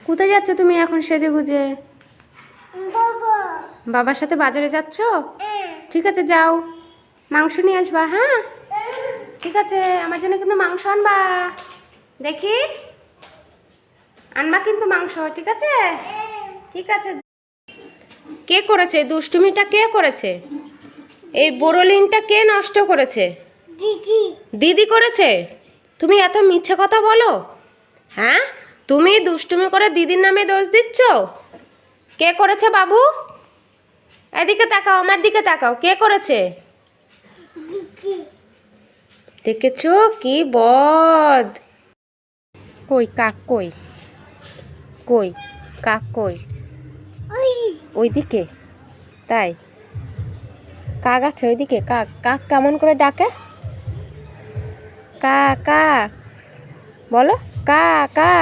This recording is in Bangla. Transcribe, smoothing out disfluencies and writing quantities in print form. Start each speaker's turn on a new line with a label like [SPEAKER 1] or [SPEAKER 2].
[SPEAKER 1] কোথায় যাচ্ছ তুমি এখন সেজে গুজে?
[SPEAKER 2] বাবা
[SPEAKER 1] বাবার সাথে বাজারে যাচ্ছ? ঠিক আছে যাও, মাংস নিয়ে আসবা। হ্যাঁ ঠিক আছে, আমার জন্য কিন্তু মাংস আনবা। দেখি আনবা কিন্তু মাংস, ঠিক আছে? ঠিক আছে। কে করেছে এই দুষ্টুমিটা? কে করেছে এই বোরোলিনটা? কে নষ্ট করেছে?
[SPEAKER 2] দিদি
[SPEAKER 1] দিদি করেছে? তুমি এত মিথ্যে কথা বলো। হ্যাঁ, তুমি দুষ্টুমি করে দিদির নামে দোষ দিচ্ছ। কে করেছে বাবু? এদিকে তাকাও, আমার দিকে তাকাও, কে করেছে?
[SPEAKER 2] দিদি
[SPEAKER 1] দেখেছো কি বদ। কই কাক কই? কই কাক কই?
[SPEAKER 2] ওই
[SPEAKER 1] ওইদিকে? তাই কাক আছে ওইদিকে? কাক কাক কেমন করে ডাকে? কা কা বলো, কা কা।